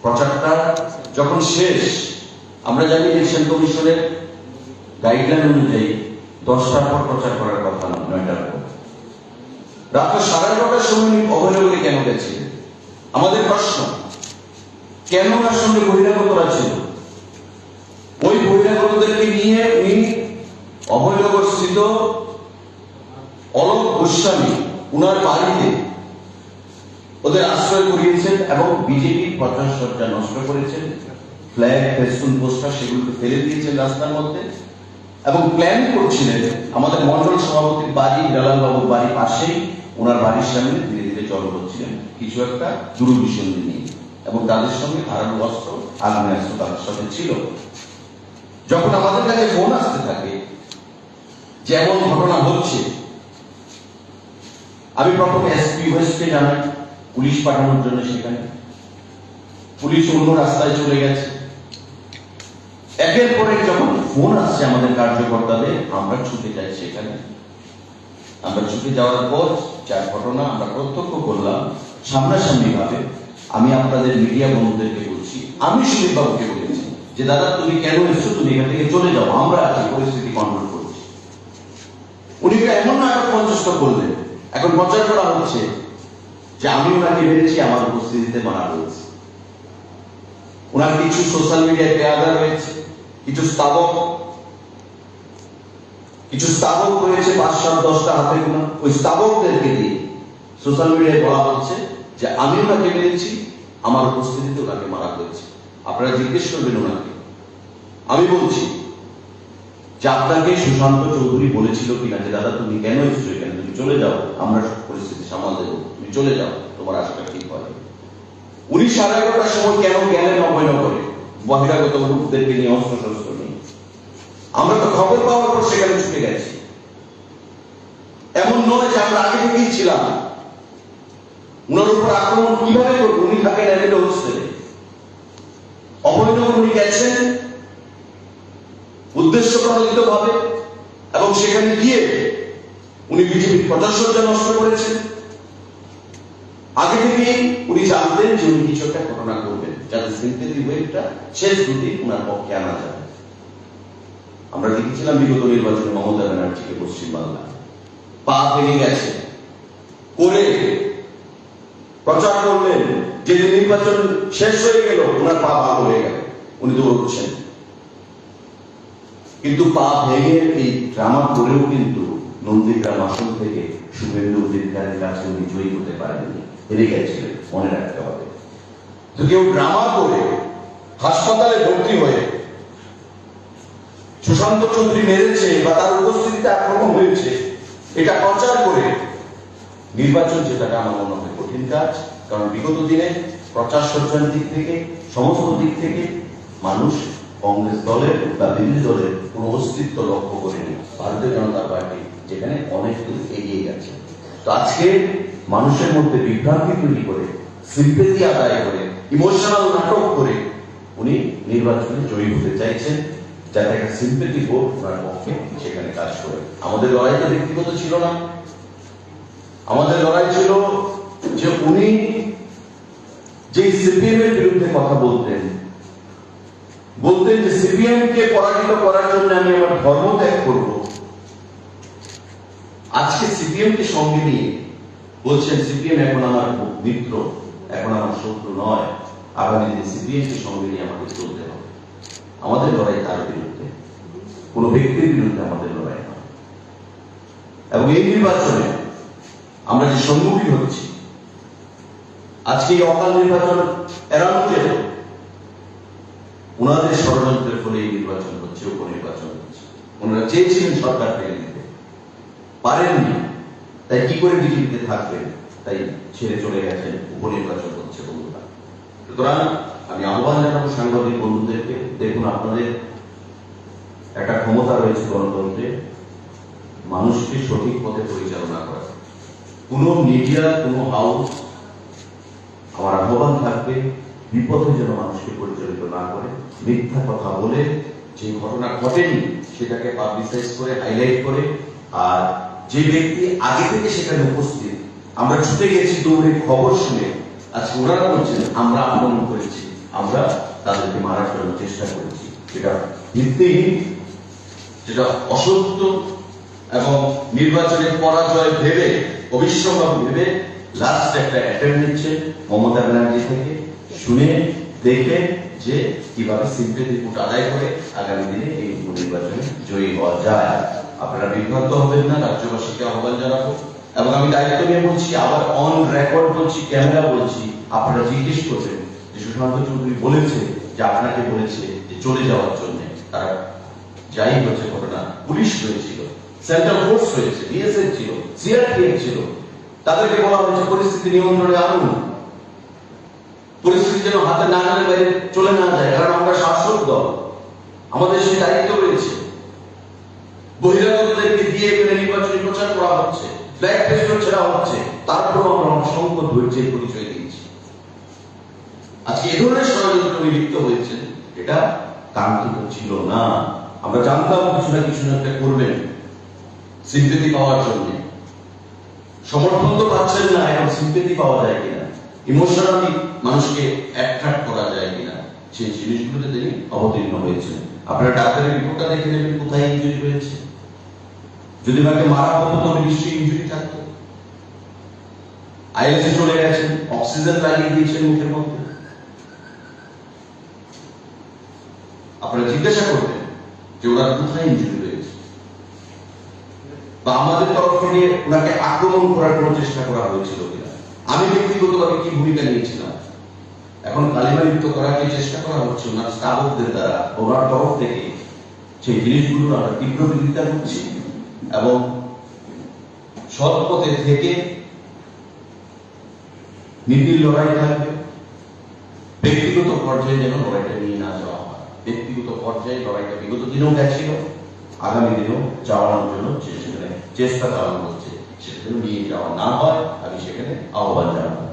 প্রচারটা যখন শেষ, আমরা জানি ইলেকশন কমিশনের গাইডলাইন অনুযায়ী 10টার পর প্রচার করার কথা না, 9টার পর। রাত 11:30টার সময় অভয়নগরে কেন গেছিলেন? আমাদের প্রশ্ন, কেন ওনার সঙ্গে বহিরাগতরা ছিল? ওই বহিরাগতদেরকে নিয়ে উনি অভয়নগর স্থিত অলোক গোস্বামী উনার বাড়িতে ওদের আশ্রয় করিয়েছেন এবং বিজেপির প্রচার সজ্জা নষ্ট করেছেন। ফ্ল্যাগ, ফেস্টুন, পোস্টার সেগুলোকে ফেলে দিয়েছেন রাস্তার মধ্যে এবং প্ল্যান করছিলেন আমাদের মন্ডল সভাপতির বাড়ি, বেলাল বাবুর বাড়ির পাশেই ওনার বাড়ির সামনে ধীরে ধীরে জল করছিলেন কিছু একটা দুরভিসন্ধি নিয়ে, এবং তাদের সঙ্গে ধারালো অস্ত্র, আগ্নেয়াস্ত্র তাদের সাথে ছিল। যখন আমাদের কাছে ফোন আসতে থাকে যে এমন ঘটনা হচ্ছে, আমি প্রথমে এসপি ওয়েস্টকে জানাই পুলিশ পাঠানোর জন্য। সেখানে পুলিশ অন্য রাস্তায় চলে গেছে। একের পর এক যখন ফোন আসছে আমাদের কার্যকর্তাদের, আমরা ছুটে যাই সেখানে। আমরা ছুটে যাওয়ার পর যা ঘটনা আমরা প্রত্যক্ষ করলাম সামনাসামনি ভাবে, আমি আপনাদের মিডিয়া বন্ধুদেরকে বলছি, আমি সুদীপ বাবুকে বলেছি যে দাদা তুমি কেন এসছো, তুমি এখান থেকে চলে যাও, আমরা পরিস্থিতি কন্ট্রোল করছি। উনি এমন নাটক মঞ্চস্থ করলেন, এখন প্রচার করা হচ্ছে যে আমি ওনাকে মেরেছি, আমার উপস্থিতিতে মারা রয়েছে। ওনার কিছু সোশ্যাল মিডিয়ায় পেয়াদা রয়েছে, কিছু স্থাবক রয়েছে, 5-7-10টা হাতে গোনা। ওই স্থাবকদেরকে দিয়ে সোশ্যাল মিডিয়ায় বলা হচ্ছে যে আমি ওনাকে মেরেছি, আমার উপস্থিতিতে ওনাকে মারা হয়েছে। আপনারা জিজ্ঞেস করবেন ওনাকে। আমি বলছি যে আপনাকে সুশান্ত চৌধুরী বলেছিল কিনা যে দাদা তুমি কেন এসছো এখানে, তুমি চলে যাও, আমরা পরিস্থিতি সামাল দেবো, তুমি চলে যাও, তোমার আশাটা ঠিক হয়। উনি 11:30টার সময় কেন গেলেন অভয়নগরে বহিরাগত গ্রুপদেরকে নিয়ে, অস্ত্র শস্ত্র নিয়ে? আমরা তো খবর পাওয়ার পর সেখানে ছুটে গেছি। এমন নয় যে আমরা আগে থেকেই ছিলাম। উনার উপর আক্রমণ কিভাবে করবো? উনি থাকেন অ্যামিনো হোস্টেলে, অভয়নগর উনি গেছেন উদ্দেশ্য প্রণোদিত ভাবে, এবং সেখানে গিয়ে উনি বিজেপির প্রচারসজ্জা নষ্ট করেছেন। আগে থেকেই উনি জানতেন যে উনি কিছু একটা ঘটনা করবেন, যাতে সিম্পেথি ওয়েভটা শেষ দুদিন উনার পক্ষে আনা যাবে। আমরা দেখেছিলাম বিগত নির্বাচনে মমতা ব্যানার্জিকে পশ্চিমবাংলা পা ভেঙে গেছে করে প্রচার করলেন, যে নির্বাচন শেষ হয়ে গেল ওনার পা ভালো হয়ে গেল, উনি দৌড়চ্ছেন। কিন্তু পা ভেঙে এই ড্রামা করেও কিন্তু নন্দীগ্রাম আসন থেকে শুভেন্দু অধিকারীর কাছে উনি জয়ী হতে পারেননি, হেরে গেছিলেন, মনে রাখতে হবে। তো কেউ ড্রামা করে হাসপাতালে ভর্তি হয়ে সুশান্ত চৌধুরী মেরেছে বা তার উপস্থিতিতে আক্রমণ হয়েছে এটা প্রচার করে নির্বাচন জেতাটা আমার মনে হয় কঠিন কাজ। কারণ বিগত দিনে প্রচার সজ্জার দিক থেকে, সমস্ত দিক থেকে মানুষ কংগ্রেস দলের বা বিরোধী দলের কোন অস্তিত্ব লক্ষ্য করেনি। ভারতীয় জনতা পার্টি যেখানে অনেক দূর এগিয়ে গেছে। তো আজকে মানুষের মধ্যে বিভ্রান্তি তৈরি করে, সিম্পেথি আদায় করে, ইমোশনাল নাটক করে উনি নির্বাচনে জয়ী হতে চাইছেন, যাতে একটা সিম্পেথি ভোট ওনার পক্ষে সেখানে কাজ করে। আমাদের লড়াইটা ব্যক্তিগত ছিল না, আমাদের লড়াই ছিল যে উনি যে সিপিএম এর বিরুদ্ধে কথা বলতেন যে সিপিএম কে পরাজিত করার জন্য আমি আমার ধর্ম ত্যাগ করব। আজকে সিপিএম কে সঙ্গে নিয়ে বলছেন সিপিএম এখন আমার মিত্র, এখন আমার শত্রু নয়, আগামী দিনে সিপিএম কে সঙ্গে নিয়ে আমাদের চলতে হবে। আমাদের লড়াই তার বিরুদ্ধে, কোন ব্যক্তির বিরুদ্ধে আমাদের লড়াই নয়। এবং এই নির্বাচনে আমরা যে সম্মুখীন হচ্ছি, আজকে এই অকাল নির্বাচন এড়ানো যেত, ওনাদের ষড়যন্ত্রের ফলে এই নির্বাচন হচ্ছে, উপনির্বাচন হচ্ছে। ওনারা চেয়েছিলেন সরকার ফেলে দিতে, পারেননি, তাই কি করে বিজেপিতে থাকবেন, তাই ছেড়ে চলে গেছেন, উপনির্বাচন হচ্ছে বন্ধুরা। সুতরাং আমি আহ্বান জানাবো সাংবাদিক বন্ধুদেরকে, দেখুন আপনাদের একটা ক্ষমতা রয়েছে গণতন্ত্রে, মানুষকে সঠিক পথে পরিচালনা করা। কোন মিডিয়া, কোন হাউস, আমার আহ্বান থাকবে বিপথে যেন মানুষকে পরিচালিত না করে, মিথ্যা কথা বলে যে ঘটনা ঘটেনি সেটাকে পাবলিসাইজ করে, হাইলাইট করে, আর যে ব্যক্তি আগে থেকে সেখানে উপস্থিত, আমরা ছুটে গেছি দৌড়ে খবর শুনে, আজকে ওনারা বলছেন আমরা আক্রমণ করেছি, আমরা তাদেরকে মারার জন্য চেষ্টা করেছি, যেটা ভিত্তিহীন, যেটা অসত্য এবং নির্বাচনের পরাজয় ভেবে, অবিশ্বাস ভেবে লাস্ট একটা অ্যাটেম্প নিচ্ছে মমতা ব্যানার্জি থেকে, শুনে দেখে যে কিভাবে সিম্পেথি ভোট আদায় করে আগামী দিনে এই উপনির্বাচনে জয়ী হওয়া যায়। আপনারা বিভ্রান্ত হবেন না, রাজ্যবাসীকে আহ্বান জানাবো। এবং আমি দায়িত্ব নিয়ে বলছি, আবার অন রেকর্ড বলছি, ক্যামেরা বলছি, আপনারা জিজ্ঞেস করবেন যে সুশান্ত চৌধুরী বলেছে যে আপনাকে বলেছে যে চলে যাওয়ার জন্য। তারা যাই হচ্ছে ঘটনা, পুলিশ হয়েছিল, সেন্ট্রাল ফোর্স হয়েছে, বিএসএফ ছিল, সিআরপিএফ ছিল, তাদেরকে বলা হয়েছে পরিস্থিতি নিয়ন্ত্রণে আনুন, পরিস্থিতি যেন হাতে নাগালের বাইরে চলে না যায়, কারণ আমরা শাসক দল, আমাদের সেই দায়িত্ব রয়েছে। বহিরাগতদেরকে দিয়ে এখানে নির্বাচনী প্রচার করা হচ্ছে, ফ্ল্যাগ ফেস্টুন ছেড়া হচ্ছে, তারপরও আমরা অসংখ্য ধৈর্যের পরিচয় দিয়েছি। আজকে এ ধরনের ষড়যন্ত্র লিপ্ত হয়েছে, এটা কাঙ্ক্ষিত ছিল না। আমরা জানতাম কিছু না কিছু একটা করবেন সিম্পেথি পাওয়ার জন্য। সমর্থন তো পাচ্ছেন না, এখন সিম্পেথি পাওয়া যায় কিনা, ইমোশনালি মানুষকে অ্যাট্রাক্ট করা যায় কিনা, সেই জিনিসগুলোতে তিনি অবতীর্ণ হয়েছেন। আপনারা ডাক্তারের রিপোর্টটা দেখে নেবেন কোথায় ইনজুরি হয়েছে। যদি তাকে মারা হতো তবে নিশ্চয়ই ইনজুরি থাকতো। আইএলসি চলে গেছেন, অক্সিজেন লাগিয়ে দিয়েছেন মুখের মধ্যে। আপনারা জিজ্ঞাসা করবেন যে ওনার কোথায় ইনজুরি হয়েছে, বা আমাদের তরফ থেকে ওনাকে আক্রমণ করার কোনো চেষ্টা করা হয়েছিল কিনা, আমি ব্যক্তিগতভাবে কি ভূমিকা নিয়েছিলাম। এখন কালিমালিপ্ত করার যে চেষ্টা করা হচ্ছে ওনার স্থাপকদের দ্বারা, ওনার তরফ থেকে, সেই জিনিসগুলো আমরা তীব্র বিরোধিতা করছি এবং সৎ পথে থেকে নীতির লড়াই থাকবে। ব্যক্তিগত পর্যায়ে যেন লড়াইটা নিয়ে না যাওয়া হয়। ব্যক্তিগত পর্যায়ে লড়াইটা বিগত দিনেও গেছিল, আগামী দিনেও চালানোর জন্য সেখানে চেষ্টা চালানো হচ্ছে, সেটা যেন নিয়ে যাওয়া না হয়, আমি সেখানে আহ্বান জানাবো।